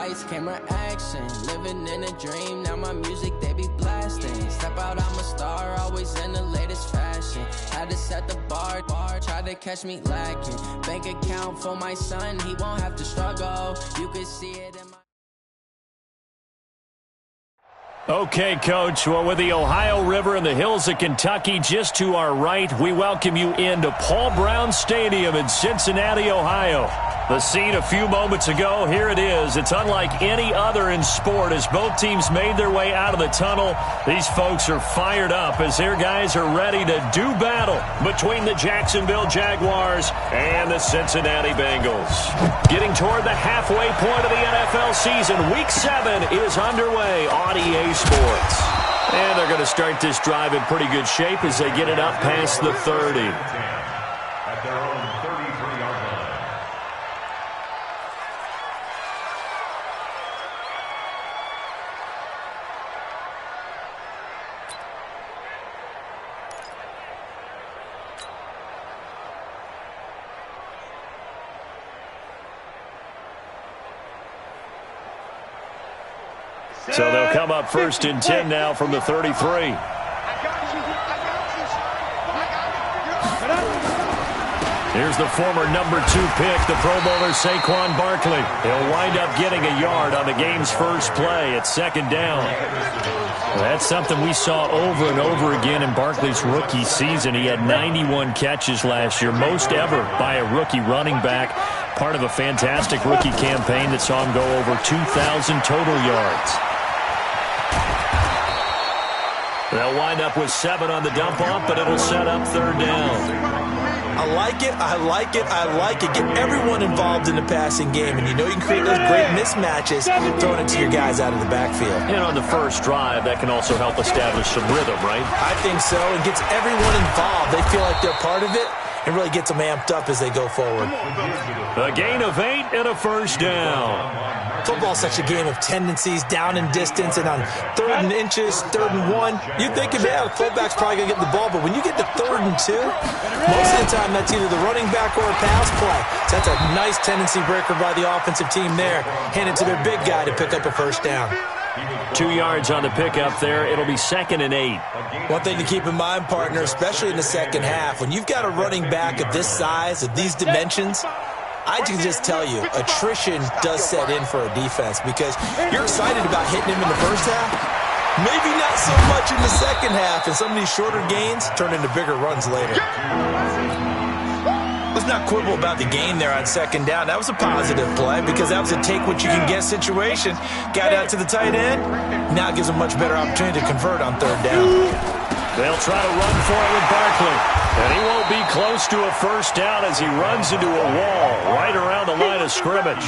lights, camera action. Living in a dream, now my music they be blasting. Step out, I'm a star, always in the latest fashion. Had to set the bar, try to catch me lacking. Bank account for my son, he won't have to struggle. You can see it in my... Okay, Coach, well, with the Ohio River and the hills of Kentucky just to our right, we welcome you into Paul Brown Stadium in Cincinnati, Ohio. The scene a few moments ago, here it is. It's unlike any other in sport as both teams made their way out of the tunnel. These folks are fired up as their guys are ready to do battle between the Jacksonville Jaguars and the Cincinnati Bengals. Getting toward the halfway point of the NFL season, Week 7 is underway on EA Sports. And they're going to start this drive in pretty good shape as they get it up past the 30. At their own 33-yard line. So they'll come up first and 10 now from the 33. Here's the former number 2 pick, the Pro Bowler Saquon Barkley. He'll wind up getting a yard on the game's first play at second down. That's something we saw over and over again in Barkley's rookie season. He had 91 catches last year, most ever by a rookie running back. Part of a fantastic rookie campaign that saw him go over 2,000 total yards. They'll wind up with 7 on the dump-off, but it'll set up third down. I like it, I like it, I like it. Get everyone involved in the passing game, and you know you can create those great mismatches throwing it to your guys out of the backfield. And on the first drive, that can also help establish some rhythm, right? I think so. It gets everyone involved. They feel like they're part of it, and really gets them amped up as they go forward. A gain of 8 and a first down. Football's such a game of tendencies, down and distance, and on 3rd and inches, 3rd and 1, you'd think, yeah, the fullback's probably going to get the ball, but when you get to 3rd and 2, most of the time that's either the running back or a pass play. So that's a nice tendency breaker by the offensive team there. Hand it to their big guy to pick up a first down. 2 yards on the pickup there. It'll be 2nd and 8. One thing to keep in mind, partner, especially in the second half, when you've got a running back of this size, of these dimensions, I can just tell you, attrition does set in for a defense because you're excited about hitting him in the first half. Maybe not so much in the second half, and some of these shorter gains turn into bigger runs later. Let's not quibble about the gain there on second down. That was a positive play because that was a take-what-you-can-get situation. Got out to the tight end. Now it gives them a much better opportunity to convert on third down. They'll try to run for it with Barkley. And he won't be close to a first down as he runs into a wall right around the line of scrimmage.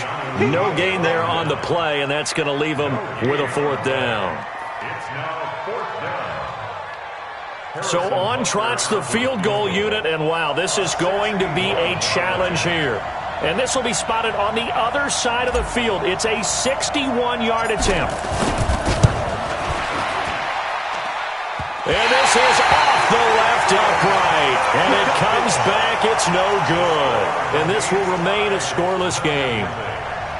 No gain there on the play, and that's going to leave him with a 4th down. It's now 4th down. So on trots the field goal unit, and wow, this is going to be a challenge here. And this will be spotted on the other side of the field. It's a 61-yard attempt. And this is off the left upright. And it comes back. It's no good. And this will remain a scoreless game.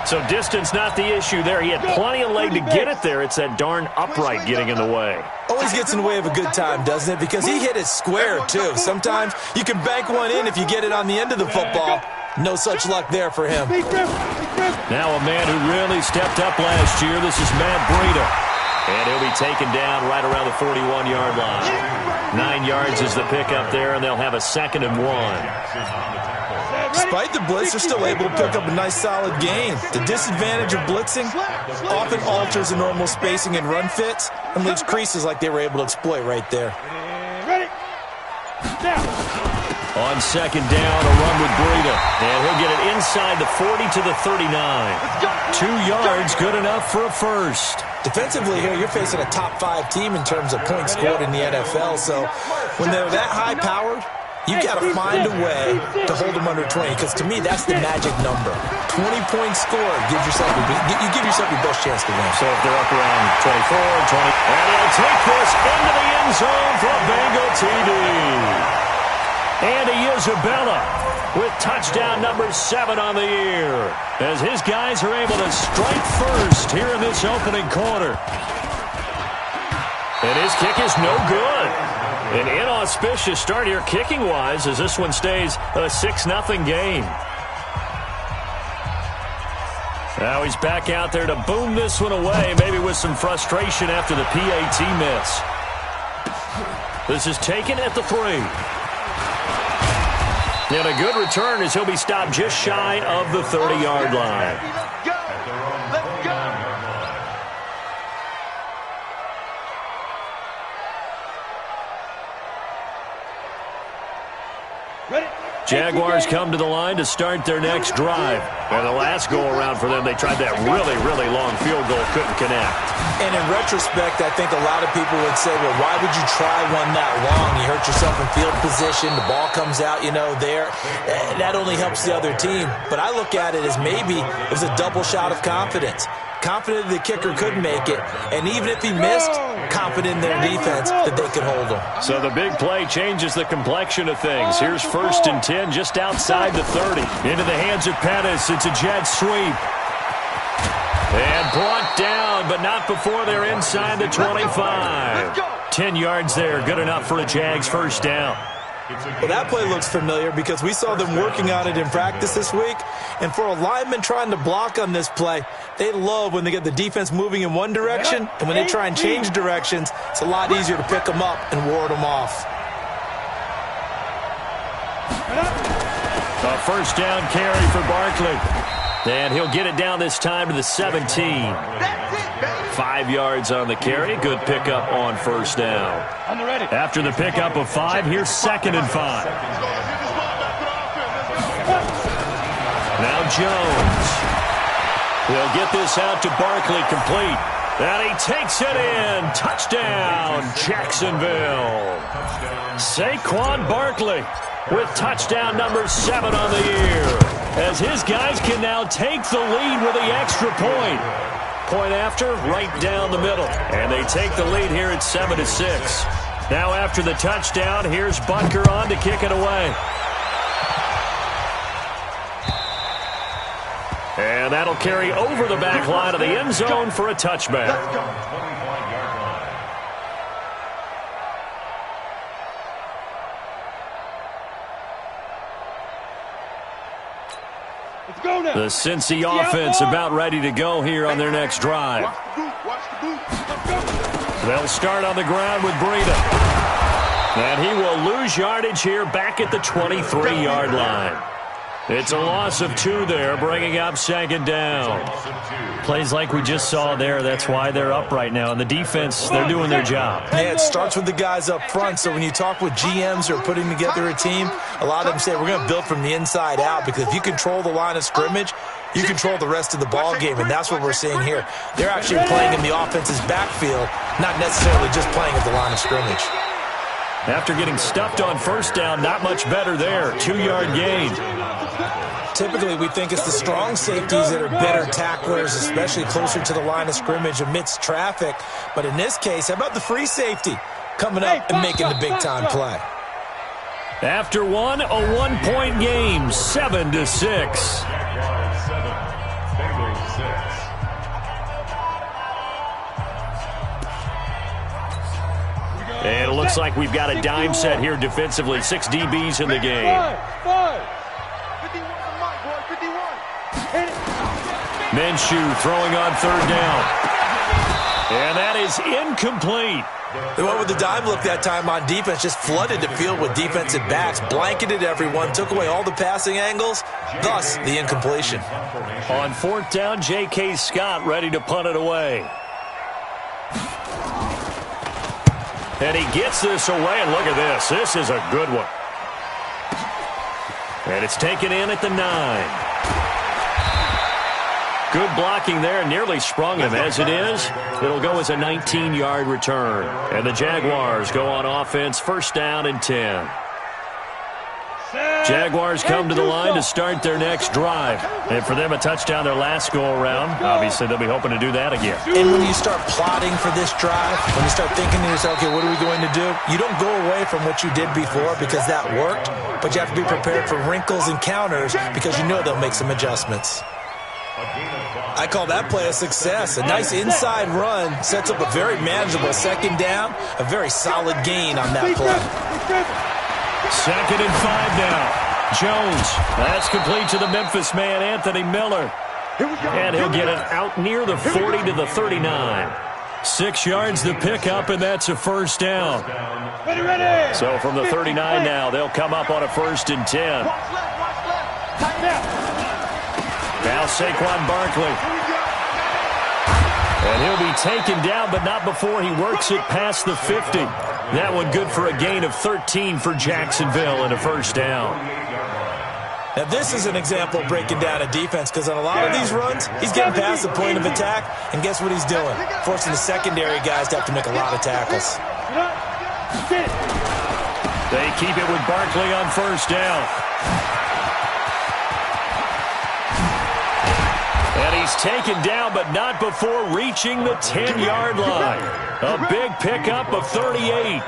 So distance not the issue there. He had plenty of leg to get it there. It's that darn upright getting in the way. Always gets in the way of a good time, doesn't it? Because he hit it square, too. Sometimes you can bank one in if you get it on the end of the football. No such luck there for him. Now a man who really stepped up last year. This is Matt Breida. And he'll be taken down right around the 41-yard line. 9 yards is the pickup there, and they'll have a 2nd and 1. Despite the blitz, they're still able to pick up a nice solid gain. The disadvantage of blitzing often alters the normal spacing and run fits and leaves creases like they were able to exploit right there. On 2nd down, a run with Breida. And he'll get it inside the 40 to the 39. 2 yards, good enough for a first. Defensively here, you're facing a top-5 team in terms of points scored in the NFL. So when they're that high-powered, you've got to find a way to hold them under 20. Because to me, that's the magic number. 20 points scored gives yourself you give yourself your best chance to win. So if they're up around 24, 20, and he'll take this into the end zone for a Bengal TD. And Isabella with touchdown number 7 on the year, as his guys are able to strike first here in this opening quarter. And his kick is no good. An inauspicious start here kicking-wise as this one stays a 6-0 game. Now he's back out there to boom this one away, maybe with some frustration after the PAT miss. This is taken at the 3. And a good return as he'll be stopped just shy of the 30-yard line. Jaguars come to the line to start their next drive. And the last go-around for them, they tried that really, really long field goal, couldn't connect. And in retrospect, I think a lot of people would say, well, why would you try one that long? You hurt yourself in field position, the ball comes out, there. That only helps the other team. But I look at it as maybe it was a double shot of confidence. Confident the kicker could make it, and even if he missed, confident in their defense that they could hold him. So the big play changes the complexion of things. Here's 1st and 10 just outside the 30. Into the hands of Pettis. It's a jet sweep. And brought down, but not before they're inside the 25. 10 yards there, good enough for a Jags first down. Well, that play looks familiar because we saw them working on it in practice this week. And for a lineman trying to block on this play, they love when they get the defense moving in one direction. And when they try and change directions, it's a lot easier to pick them up and ward them off. A first down carry for Barkley. And he'll get it down this time to the 17. 5 yards on the carry. Good pickup on first down. After the pickup of 5, here's 2nd and 5. Now Jones. He'll get this out to Barkley, complete. And he takes it in. Touchdown, Jacksonville. Saquon Barkley with touchdown number 7 on the year, as his guys can now take the lead with the extra point. Point after, right down the middle. And they take the lead here at 7-6. Now after the touchdown, here's Butker on to kick it away. And that'll carry over the back line of the end zone for a touchback. The Cincy offense about ready to go here on their next drive. They'll start on the ground with Breida. And he will lose yardage here back at the 23-yard line. It's a loss of 2 there, bringing up 2nd down. Plays like we just saw there, that's why they're up right now. And the defense, they're doing their job. Yeah, it starts with the guys up front. So when you talk with GMs who are putting together a team, a lot of them say we're going to build from the inside out, because if you control the line of scrimmage, you control the rest of the ball game, and that's what we're seeing here. They're actually playing in the offense's backfield, not necessarily just playing at the line of scrimmage. After getting stuffed on first down, not much better there. 2-yard gain. Typically, we think it's the strong safeties that are better tacklers, especially closer to the line of scrimmage amidst traffic. But in this case, how about the free safety coming up and making the big-time play? After a 1-point game, 7-6. And it looks like we've got a dime set here defensively. 6 DBs in the game. Minshew throwing on 3rd down. And that is incomplete. They went with the dime look that time on defense, just flooded the field with defensive backs, blanketed everyone, took away all the passing angles, thus the incompletion. On 4th down, J.K. Scott ready to punt it away. And he gets this away, and look at this. This is a good one. And it's taken in at the 9. Good blocking there, nearly sprung him. As it is, it'll go as a 19-yard return. And the Jaguars go on offense, 1st down and 10. Jaguars come to the line to start their next drive. And for them, a touchdown their last go-around. Obviously, they'll be hoping to do that again. And when you start plotting for this drive, when you start thinking to yourself, okay, what are we going to do? You don't go away from what you did before because that worked, but you have to be prepared for wrinkles and counters because you know they'll make some adjustments. I call that play a success. A nice inside run sets up a very manageable second down, a very solid gain on that play. 2nd and 5 now. Jones, that's complete to the Memphis man, Anthony Miller. And he'll get it out near the 40 to the 39. 6 yards the pickup, and that's a first down. So from the 39 now, they'll come up on a 1st and 10. Now Saquon Barkley. And he'll be taken down, but not before he works it past the 50. That one good for a gain of 13 for Jacksonville and a first down. Now this is an example of breaking down a defense because on a lot of these runs, he's getting past the point of attack, and guess what he's doing? Forcing the secondary guys to have to make a lot of tackles. They keep it with Barkley on first down. And he's taken down, but not before reaching the 10-yard line. A big pickup of 38.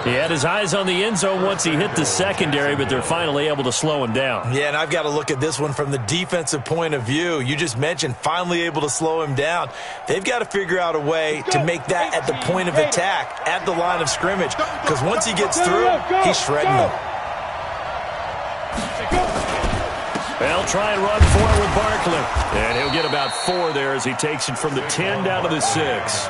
He had his eyes on the end zone once he hit the secondary, but they're finally able to slow him down. Yeah, and I've got to look at this one from the defensive point of view. You just mentioned finally able to slow him down. They've got to figure out a way to make that at the point of attack, at the line of scrimmage, because once he gets through, he's shredding them. They'll try and run for it with Barkley. And he'll get about 4 there as he takes it from the 10 down to the 6.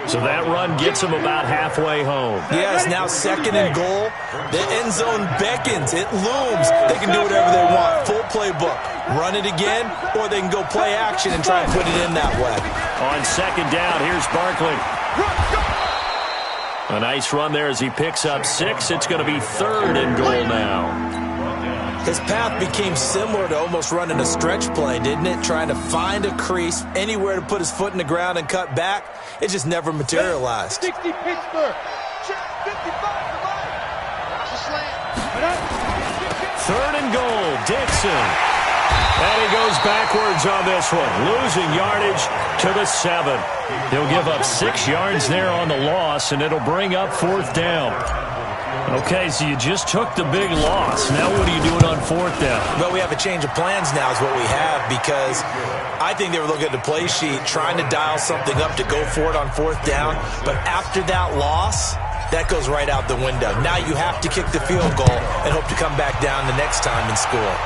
So that run gets him about halfway home. Yeah, it's now 2nd and goal. The end zone beckons. It looms. They can do whatever they want. Full playbook. Run it again, or they can go play action and try and put it in that way. On 2nd down, here's Barkley. A nice run there as he picks up 6. It's going to be 3rd and goal now. His path became similar to almost running a stretch play, didn't it? Trying to find a crease, anywhere to put his foot in the ground and cut back. It just never materialized. 60 Pittsburgh. 3rd and goal, Dixon. And he goes backwards on this one, losing yardage to the 7. He'll give up 6 yards there on the loss, and it'll bring up 4th down. Okay, so you just took the big loss. Now what are you doing on 4th down? Well, we have a change of plans now is what we have, because I think they were looking at the play sheet, trying to dial something up to go for it on 4th down. But after that loss, that goes right out the window. Now you have to kick the field goal and hope to come back down the next time and score.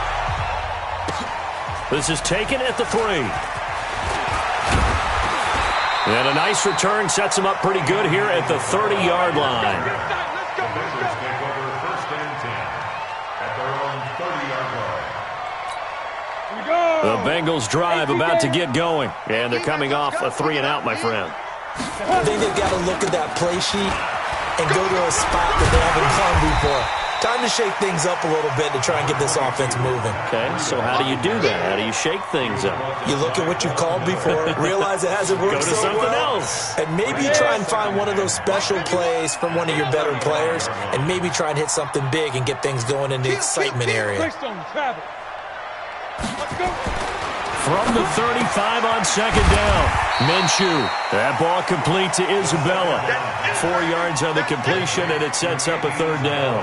This is taken at the 3. And a nice return sets him up pretty good here at the 30-yard line. The Bengals drive about to get going, and they're coming off a 3-and-out, my friend. I think they've got to look at that play sheet and go to a spot that they haven't gone before. Time to shake things up a little bit to try and get this offense moving. Okay, so how do you do that? How do you shake things up? You look at what you've called before, realize it hasn't worked Go to so something well, else. and maybe try and find one of those special plays from one of your better players, and maybe try and hit something big and get things going in the excitement area. From the 35 on 2nd down, Minshew. That ball complete to Isabella. 4 yards on the completion, and it sets up a 3rd down.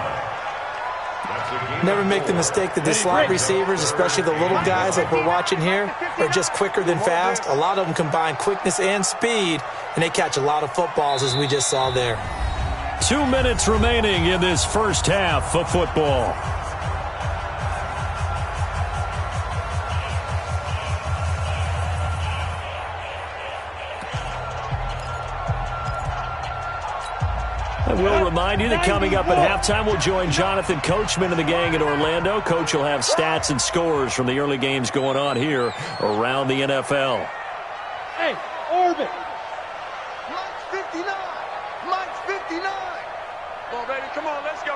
Never make the mistake that the slot receivers, especially the little guys like we're watching here, are just quicker than fast. A lot of them combine quickness and speed, and they catch a lot of footballs, as we just saw there. 2 minutes remaining in this first half of football. I will remind you that coming up at halftime, we'll join Jonathan Coachman and the gang in Orlando. Coach will have stats and scores from the early games going on here around the NFL. Hey, orbit. Mike's 59. Mike's 59. Come on, baby. Come on, let's go.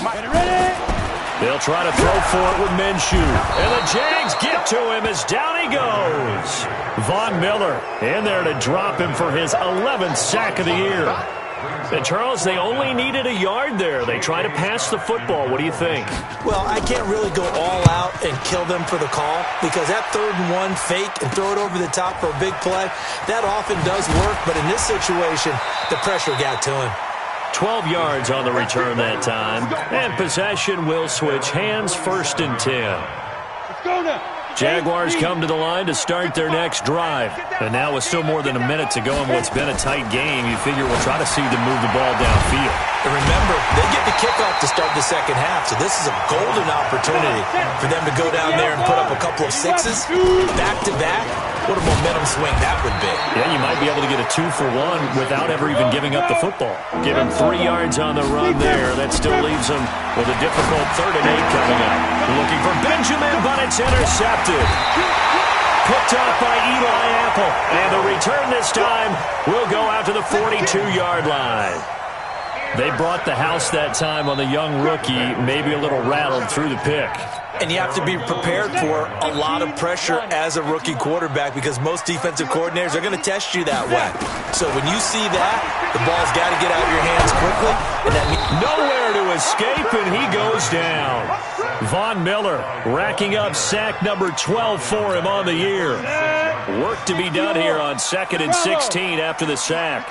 Mike, ready? They'll try to throw for it with Minshew. And the Jags get to him as down he goes. Von Miller in there to drop him for his 11th sack of the year. And Charles, they only needed a yard there. They try to pass the football. What do you think? Well, I can't really go all out and kill them for the call because that 3rd and 1 fake and throw it over the top for a big play, that often does work. But in this situation, the pressure got to him. 12 yards on the return that time. And possession will switch hands, 1st and 10. Let's go now. Jaguars come to the line to start their next drive. And now with still more than a minute to go in what's been a tight game, you figure we'll try to see them move the ball downfield. And remember, they get the kickoff to start the second half, so this is a golden opportunity for them to go down there and put up a couple of sixes back-to-back. What a momentum swing that would be. Yeah, you might be able to get a 2-for-1 without ever even giving up the football. Give him 3 yards on the run there. That still leaves him with a difficult 3rd and 8 coming up. Looking for Benjamin, but it's intercepted. Picked off by Eli Apple. And the return this time will go out to the 42-yard line. They brought the house that time on the young rookie, maybe a little rattled through the pick. And you have to be prepared for a lot of pressure as a rookie quarterback because most defensive coordinators are going to test you that way. So when you see that, the ball's got to get out of your hands quickly. And that means nowhere to escape, and he goes down. Von Miller racking up sack number 12 for him on the year. Work to be done here on 2nd and 16 after the sack.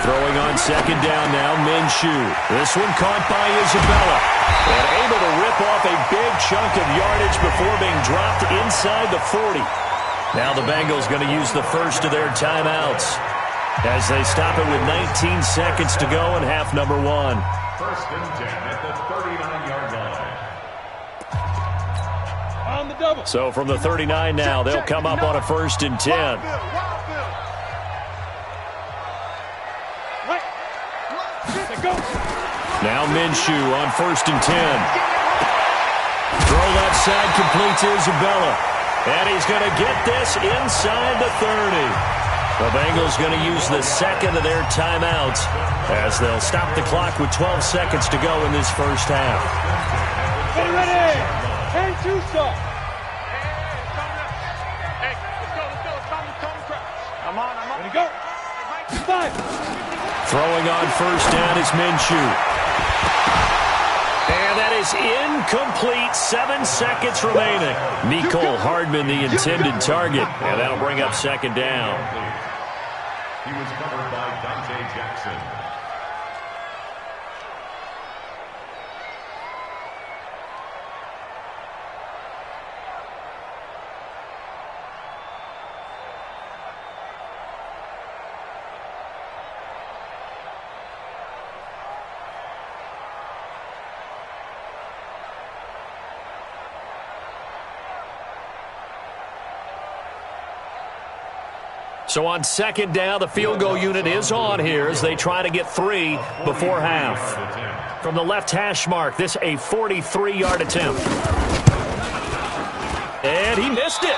Throwing on 2nd down now, Minshew. This one caught by Isabella. And able to rip off a big chunk of yardage before being dropped inside the 40. Now the Bengals going to use the first of their timeouts as they stop it with 19 seconds to go in half number 1. 1st and 10 at the 39-yard line. On the double. So from the 39 now, they'll come up on a 1st and 10. Now Minshew on 1st and 10. Throw left side complete to Isabella. And he's going to get this inside the 30. The Bengals going to use the 2nd of their timeouts as they'll stop the clock with 12 seconds to go in this first half. Get ready. And 2 stop. Hey, let's go. I'm on. Ready, go. 5. Throwing on 1st down is Minshew. And that is incomplete. 7 seconds remaining. Mecole Hardman, the intended target. And that'll bring up 2nd down. He was covered by Dante Jackson. So on 2nd down, the field goal unit is on here as they try to get 3 before half. From the left hash mark, this a 43-yard attempt. And he missed it.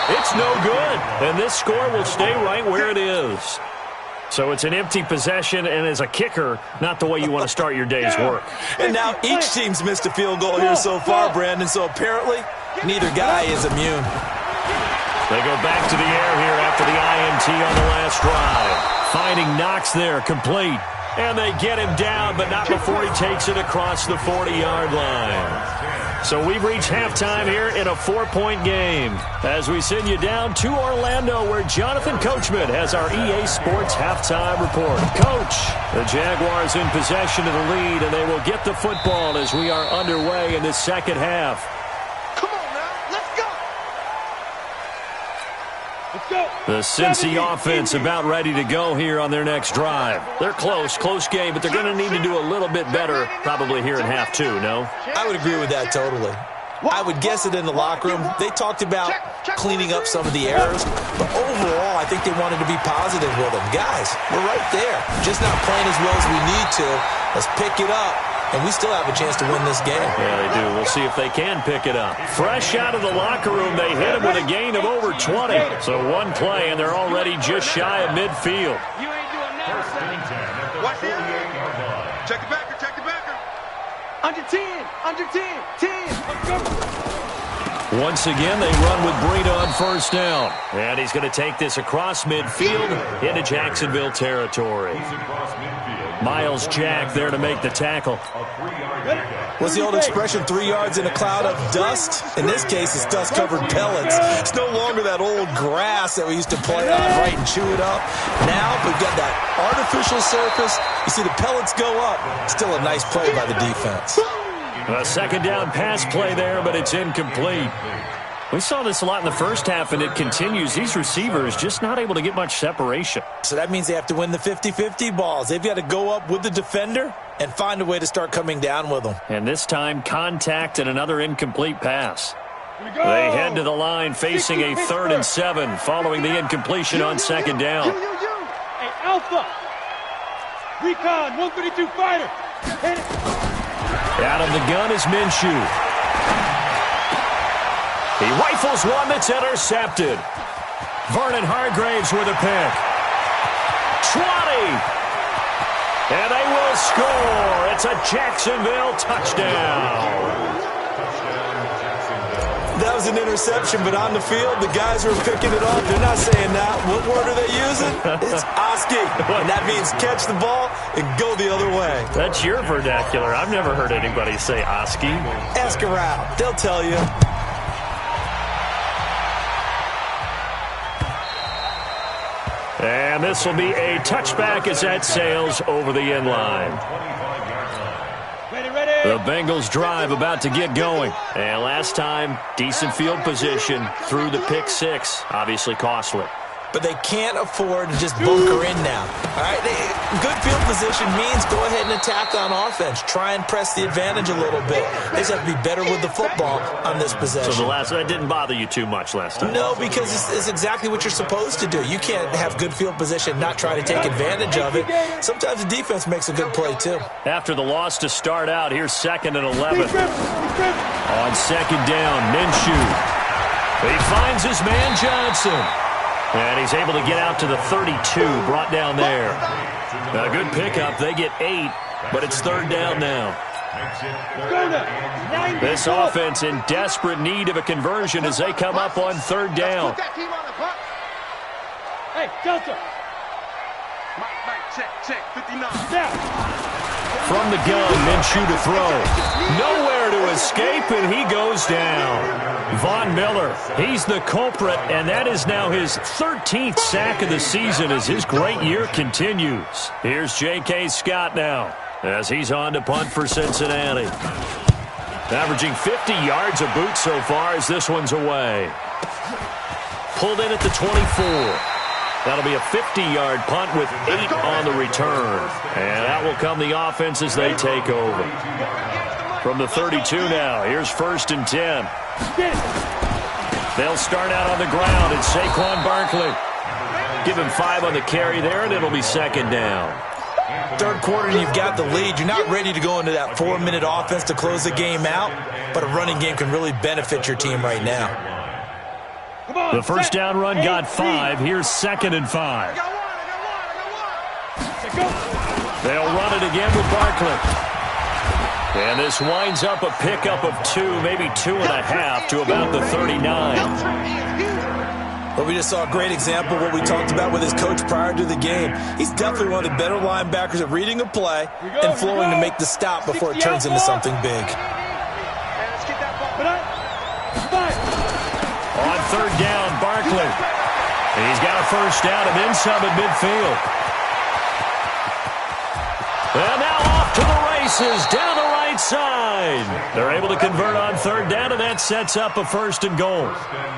It's no good. And this score will stay right where it is. So it's an empty possession, and as a kicker, not the way you want to start your day's work. And now each team's missed a field goal here so far, Brandon, so apparently neither guy is immune. They go back to the air here after the INT on the last drive. Finding Knox there, complete. And they get him down, but not before he takes it across the 40-yard line. So we've reached halftime here in a 4-point game as we send you down to Orlando where Jonathan Coachman has our EA Sports halftime report. Coach, the Jaguars in possession of the lead, and they will get the football as we are underway in this second half. Come on now, let's go. Let's go. The Cincy offense about ready to go here on their next drive. They're close game, but they're going to need to do a little bit better probably here in half 2, no? I would agree with that totally. I would guess it in the locker room. They talked about cleaning up some of the errors, but overall, I think they wanted to be positive with them. Guys, we're right there. Just not playing as well as we need to. Let's pick it up, and we still have a chance to win this game. Yeah, they do. We'll see if they can pick it up. Fresh out of the locker room, they hit him with a gain of over 20. So one play, and they're already just shy of midfield. You ain't doing that. Watch the 48-yard line. Check the backer. Under 10. 10. Let's go. Once again, they run with Breida on first down. And he's going to take this across midfield into Jacksonville territory. Miles Jack there to make the tackle. What's the old expression, 3 yards in a cloud of dust? In this case, it's dust-covered pellets. It's no longer that old grass that we used to play on, right, and chew it up. Now we've got that artificial surface. You see the pellets go up. Still a nice play by the defense. A second down pass play there, but it's incomplete. We saw this a lot in the first half, and it continues. These receivers just not able to get much separation. So that means they have to win the 50-50 balls. They've got to go up with the defender and find a way to start coming down with them. And this time, contact and another incomplete pass. They head to the line facing a 3rd and 7 following the incompletion on second down. Hey, Alpha. Recon, 132 fighter. Hit it. Out of the gun is Minshew. He rifles one that's intercepted. Vernon Hargraves with a pick. 20. And they will score. It's a Jacksonville touchdown. That was an interception, but on the field, the guys who are picking it off, they're not saying that. What word are they using? It's Oski. And that means catch the ball and go the other way. That's your vernacular. I've never heard anybody say Oski. Ask around. They'll tell you. And this will be a touchback as that sails over the end line. The Bengals drive about to get going. And last time, decent field position through the pick 6. Obviously costly. But they can't afford to just bunker in now. All right, good field position means go ahead and attack on offense. Try and press the advantage a little bit. They just have to be better with the football on this possession. So that didn't bother you too much last time? No, because it's exactly what you're supposed to do. You can't have good field position, not try to take advantage of it. Sometimes the defense makes a good play, too. After the loss to start out, here's 2nd and 11. On second down, Minshew. He finds his man Johnson. And he's able to get out to the 32, brought down there. A good pickup. They get 8, but it's 3rd down now. This offense in desperate need of a conversion as they come up on 3rd down. Hey, Delta. Check, 59. From the gun, Minshew to throw. Nowhere to escape, and he goes down. Von Miller, he's the culprit, and that is now his 13th sack of the season as his great year continues. Here's J.K. Scott now as he's on to punt for Cincinnati. Averaging 50 yards a boot so far as this one's away. Pulled in at the 24. That'll be a 50-yard punt with 8 on the return. And that will come the offense as they take over. From the 32 now, here's 1st and 10. They'll start out on the ground, and Saquon Barkley. Give him 5 on the carry there, and it'll be 2nd down. 3rd quarter, and you've got the lead. You're not ready to go into that 4-minute offense to close the game out, but a running game can really benefit your team right now. The first down run got 5. Here's 2nd and 5. They'll run it again with Barkley. And this winds up a pickup of 2, maybe 2.5 to about the 39. Well, we just saw a great example of what we talked about with his coach prior to the game. He's definitely one of the better linebackers at reading a play and flowing to make the stop before it turns into something big. On 3rd down, Barkley. He's got a first down and then some at midfield. And now off to the races, down the right side. They're able to convert on 3rd down, and that sets up a 1st and goal.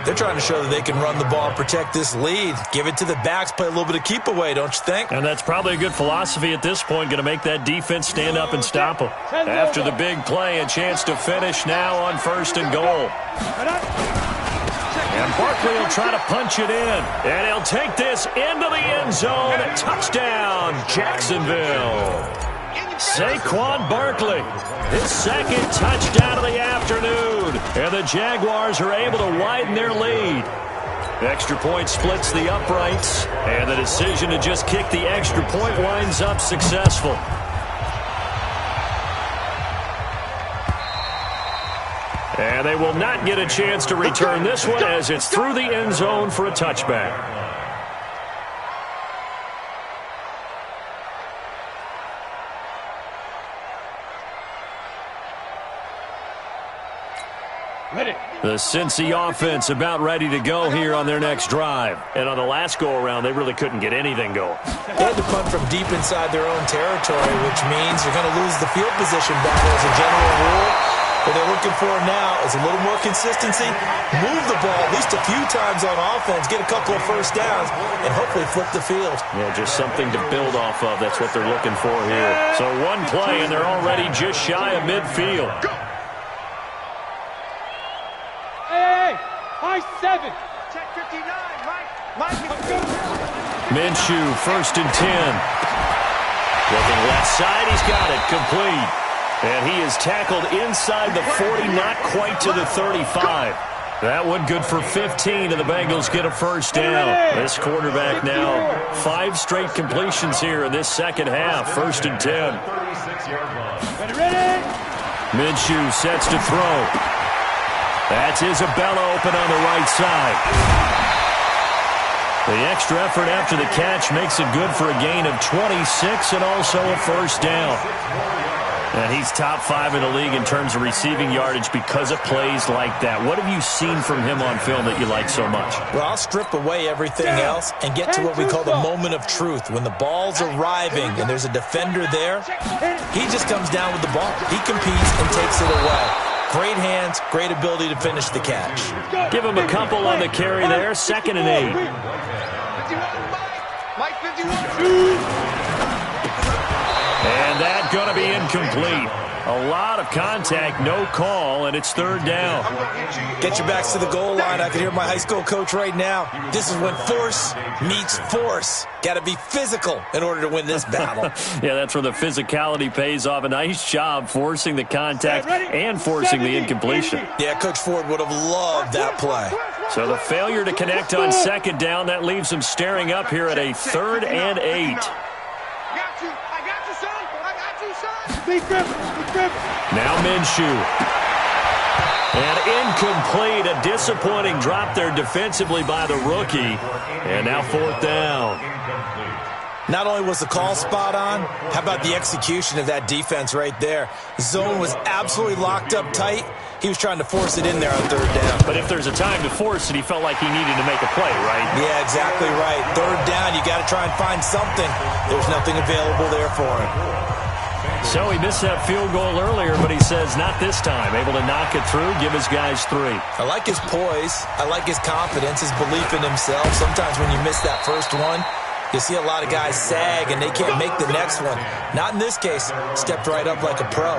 They're trying to show that they can run the ball and protect this lead. Give it to the backs, play a little bit of keep away, don't you think? And that's probably a good philosophy at this point, going to make that defense stand up and stop them. After the big play, a chance to finish now on 1st and goal. And Barkley will try to punch it in. And he'll take this into the end zone. Touchdown, Jacksonville. Saquon Barkley, his 2nd touchdown of the afternoon. And the Jaguars are able to widen their lead. Extra point splits the uprights. And the decision to just kick the extra point winds up successful. And they will not get a chance to return this one as it's through the end zone for a touchback. The Cincy offense about ready to go here on their next drive. And on the last go-around, they really couldn't get anything going. They had to punt from deep inside their own territory, which means you're going to lose the field position battle as a general rule. What they're looking for now is a little more consistency, move the ball at least a few times on offense, get a couple of first downs, and hopefully flip the field. Yeah, just something to build off of. That's what they're looking for here. So one play, and they're already just shy of midfield. High 7. Check 59, Mike. Minshew, 1st and 10. Looking left side, he's got it, complete. And he is tackled inside the 40, not quite to the 35. That one good for 15, and the Bengals get a first down. This quarterback now, 5 straight completions here in this second half, 1st and 10. Minshew sets to throw. That's Isabella open on the right side. The extra effort after the catch makes it good for a gain of 26 and also a first down. And he's top 5 in the league in terms of receiving yardage because of plays like that. What have you seen from him on film that you like so much? Well, I'll strip away everything else and get to what we call the moment of truth. When the ball's arriving and there's a defender there, he just comes down with the ball. He competes and takes it away. Great hands, great ability to finish the catch. Give him a couple on the carry there, 2nd and 8. And that's going to be incomplete. A lot of contact, no call, and it's 3rd down. Get your backs to the goal line. I can hear my high school coach right now. This is when force meets force. Got to be physical in order to win this battle. Yeah, that's where the physicality pays off. A nice job forcing the contact and forcing the incompletion. Yeah, Coach Ford would have loved that play. So the failure to connect on 2nd down, that leaves them staring up here at a 3rd and 8. Now Minshew. And incomplete. A disappointing drop there defensively by the rookie. And now 4th down. Not only was the call spot on, how about the execution of that defense right there? Zone was absolutely locked up tight. He was trying to force it in there on 3rd down. But if there's a time to force it, he felt like he needed to make a play, right? Yeah, exactly right. 3rd down, you got to try and find something. There's nothing available there for him. So he missed that field goal earlier, but he says not this time. Able to knock it through, give his guys 3. I like his poise. I like his confidence, his belief in himself. Sometimes when you miss that first one, you see a lot of guys sag and they can't make the next one. Not in this case. Stepped right up like a pro.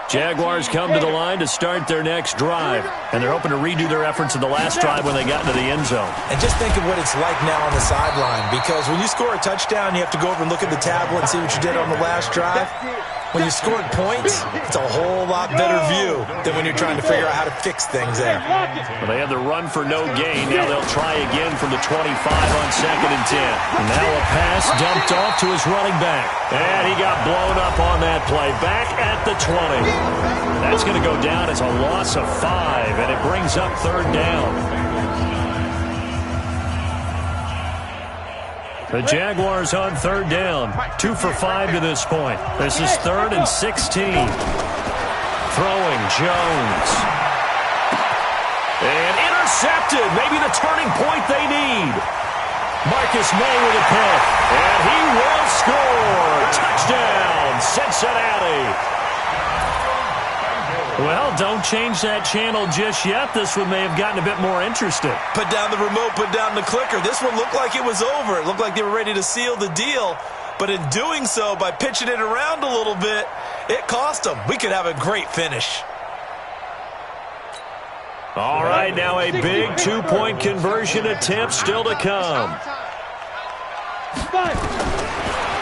Jaguars come to the line to start their next drive, and they're hoping to redo their efforts in the last drive when they got into the end zone. And just think of what it's like now on the sideline, because when you score a touchdown, you have to go over and look at the tablet and see what you did on the last drive. When you scored points, it's a whole lot better view than when you're trying to figure out how to fix things there. Well, they had the run for no gain. Now they'll try again from the 25 on 2nd and 10. Now a pass dumped off to his running back. And he got blown up on that play. Back at the 20. That's going to go down as a loss of 5, and it brings up 3rd down. The Jaguars on 3rd down. 2 for 5 to this point. This is 3rd and 16. Throwing Jones. And intercepted. Maybe the turning point they need. Marcus May with a pick. And he will score. Touchdown, Cincinnati. Well, don't change that channel just yet. This one may have gotten a bit more interesting. Put down the remote, put down the clicker. This one looked like it was over. It looked like they were ready to seal the deal. But in doing so, by pitching it around a little bit, it cost them. We could have a great finish. All right, now a big 2-point conversion attempt still to come.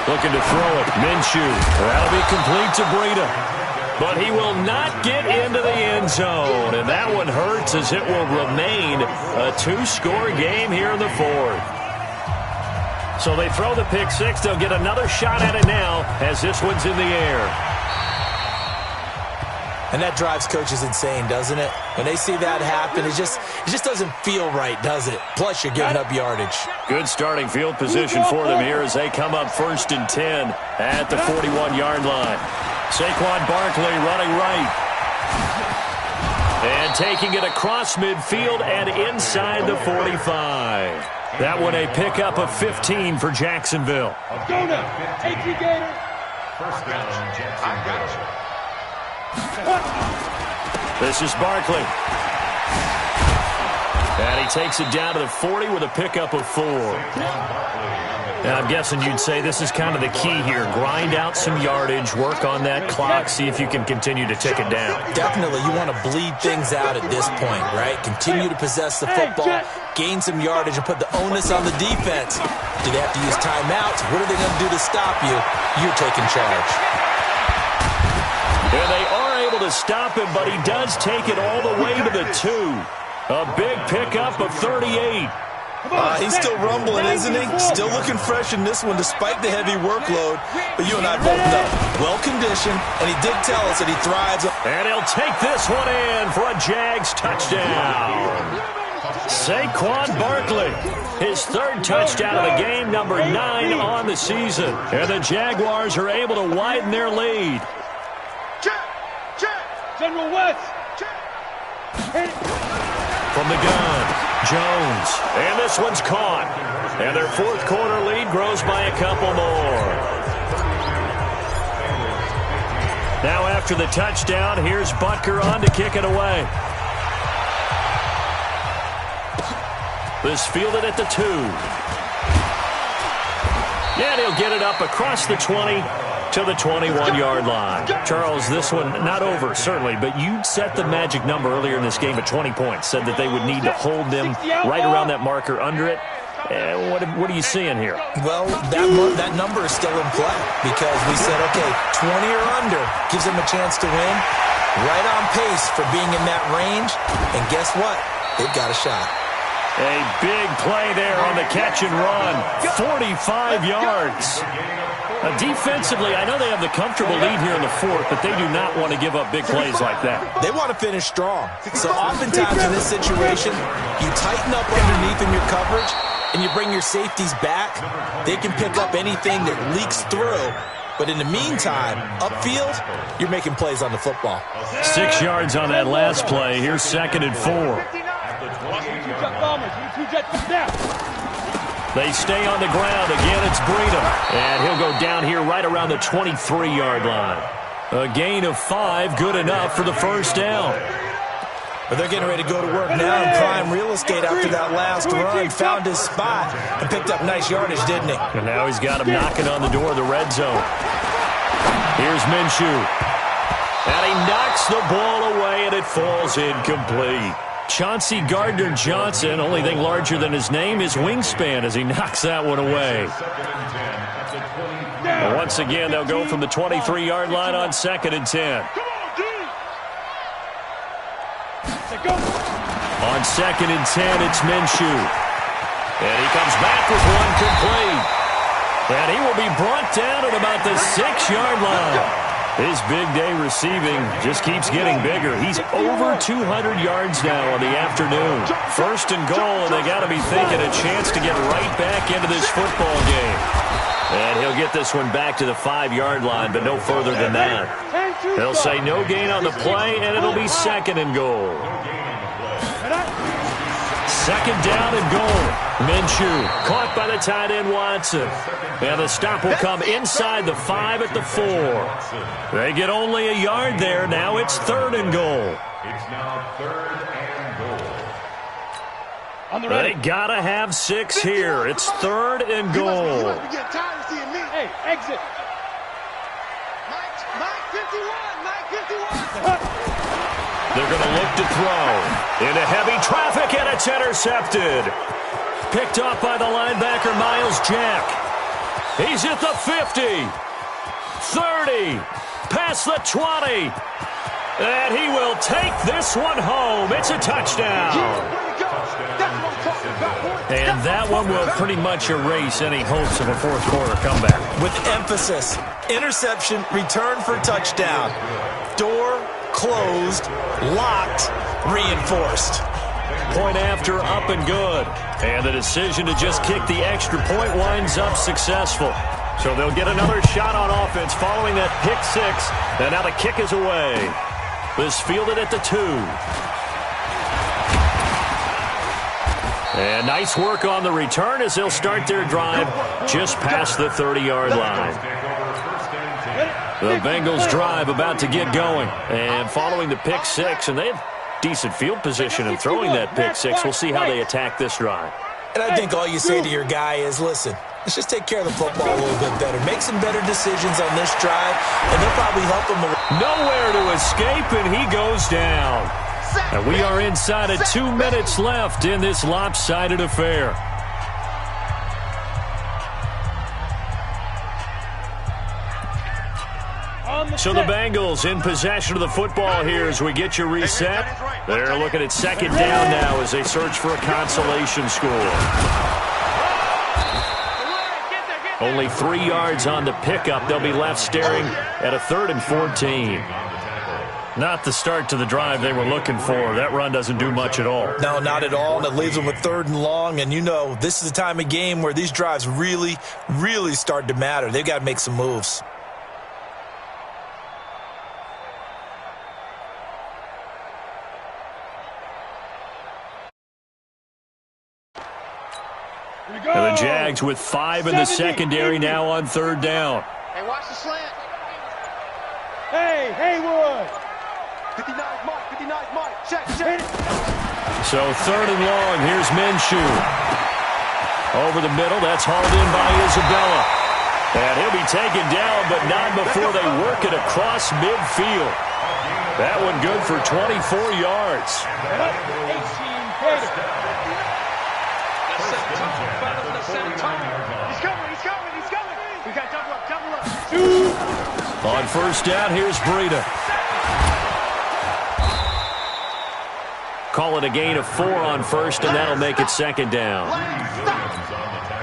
Looking to throw it. Minshew. That'll be complete to Breida. But he will not get into the end zone. And that one hurts as it will remain a 2-score game here in the 4th. So they throw the pick 6. They'll get another shot at it now as this one's in the air. And that drives coaches insane, doesn't it? When they see that happen, it just doesn't feel right, does it? Plus, you're giving up yardage. Good starting field position for them here as they come up 1st and 10 at the 41-yard line. Saquon Barkley running right. And taking it across midfield and inside the 45. That one a pickup of 15 for Jacksonville. Go now. H.E. Gator. First down, Jacksonville. This is Barkley. And he takes it down to the 40 with a pickup of 4. Now, I'm guessing you'd say this is kind of the key here. Grind out some yardage, work on that clock, see if you can continue to tick it down. Definitely, you want to bleed things out at this point, right? Continue to possess the football, gain some yardage, and put the onus on the defense. Do they have to use timeouts? What are they going to do to stop you? You're taking charge. And they are able to stop him, but he does take it all the way to the 2. A big pickup of 38. He's still rumbling, isn't he? Still looking fresh in this one despite the heavy workload. But you and I both know, well-conditioned, and he did tell us that he thrives. And he'll take this one in for a Jags touchdown. Saquon Barkley, his 3rd touchdown of the game, number 9 on the season. And the Jaguars are able to widen their lead. General West. From the gun, Jones. And this one's caught. And their 4th quarter lead grows by a couple more. Now after the touchdown, here's Butker on to kick it away. This fielded at the 2. And he'll get it up across the 20 to the 21-yard line. Charles, this one not over, certainly, but you set the magic number earlier in this game at 20 points. Said that they would need to hold them right around that marker under it. What are you seeing here? Well, that number is still in play because we said, okay, 20 or under gives them a chance to win. Right on pace for being in that range. And guess what? They've got a shot. A big play there on the catch and run. 45 yards. Defensively, I know they have the comfortable lead here in the 4th, but they do not want to give up big plays like that. They want to finish strong. So oftentimes in this situation, you tighten up underneath in your coverage, and you bring your safeties back. They can pick up anything that leaks through. But in the meantime, upfield, you're making plays on the football. 6 yards on that last play. Here's 2nd and 4. They stay on the ground. Again, it's Breedham. And he'll go down here right around the 23-yard line. A gain of 5, good enough for the 1st down. But they're getting ready to go to work now in prime real estate after that last run. Found his spot and picked up nice yardage, didn't he? And now he's got him knocking on the door of the red zone. Here's Minshew. And he knocks the ball away, and it falls incomplete. Chauncey Gardner-Johnson, only thing larger than his name is wingspan as he knocks that one away. And once again, they'll go from the 23-yard line on 2nd and 10. On 2nd and 10, it's Minshew. And he comes back with one complete. And he will be brought down at about the 6-yard line. His big day receiving just keeps getting bigger. He's over 200 yards now on the afternoon. 1st and goal, and they got to be thinking a chance to get right back into this football game. And he'll get this one back to the 5-yard line, but no further than that. They'll say no gain on the play, and it'll be 2nd and goal. 2nd down and goal. Minshew caught by the tight end Watson. And the stop will come inside the 5 at the 4. They get only a yard there. Now it's 3rd and goal. It's now 3rd and goal. They got to have 6 here. It's 3rd and goal. Hey, exit. Mike 51. Mike 51. They're going to look to throw. Into heavy traffic, and it's intercepted. Picked off by the linebacker, Miles Jack. He's at the 50. 30. Past the 20. And he will take this one home. It's a touchdown. And that one will pretty much erase any hopes of a 4th quarter comeback. With emphasis. Interception, return for touchdown. Door closed, locked, reinforced. Point after, up and good. And the decision to just kick the extra point winds up successful. So they'll get another shot on offense following that pick six. And now the kick is away. This fielded at the 2. And nice work on the return as they'll start their drive just past the 30-yard line. The Bengals drive about to get going. And following the pick six, and they have decent field position in throwing that pick six. We'll see how they attack this drive. And I think all you say to your guy is, listen, let's just take care of the football a little bit better. Make some better decisions on this drive, and they'll probably help him. Nowhere to escape, and he goes down. And we are inside of 2 minutes left in this lopsided affair. So the Bengals in possession of the football here as we get you reset. They're looking at second down now as they search for a consolation score. Only 3 yards on the pickup. They'll be left staring at a 3rd and 14. Not the start to the drive they were looking for. That run doesn't do much at all. No, not at all, and it leaves them with 3rd and long. And you know, this is the time of game where these drives really, really start to matter. They've got to make some moves. And the Jags with 5 in the secondary now on 3rd down. Hey, watch the slant. Hey, Haywood. 59 Mike. Check. So 3rd and long. Here's Minshew. Over the middle. That's hauled in by Isabella. And he'll be taken down, but not before they work it across midfield. That one good for 24 yards. 18 He's coming. We got double up. On 1st down, here's Breida. Call it a gain of 4 on 1st, and that'll make it 2nd down.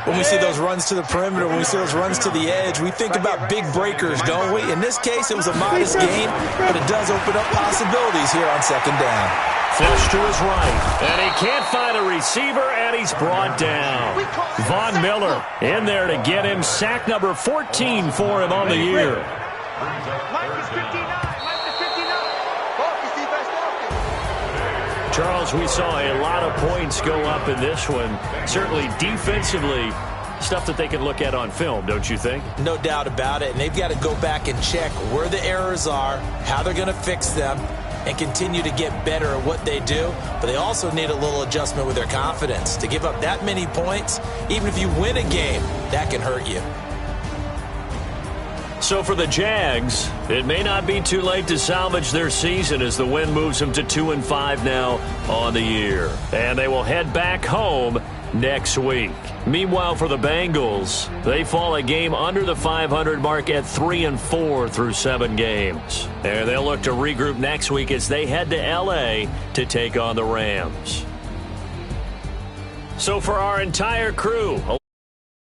When we see those runs to the perimeter, when we see those runs to the edge, we think about big breakers, don't we? In this case, it was a modest gain, but it does open up possibilities here on 2nd down. Flush to his right, and he can't find a receiver, and he's brought down. Von Miller in there to get him. Sack number 14 for him on the year. Mike is 59. Focus, defense, focus. Charles, we saw a lot of points go up in this one. Certainly defensively, stuff that they can look at on film, don't you think? No doubt about it, and they've got to go back and check where the errors are, how they're going to fix them, and continue to get better at what they do. But they also need a little adjustment with their confidence. To give up that many points, even if you win a game, that can hurt you. So for the Jags, it may not be too late to salvage their season as the win moves them to 2-5 now on the year. And they will head back home next week. Meanwhile, for the Bengals, they fall a game under the 500 mark at 3-4 through 7 games. And they'll look to regroup next week as they head to L.A. to take on the Rams. So for our entire crew...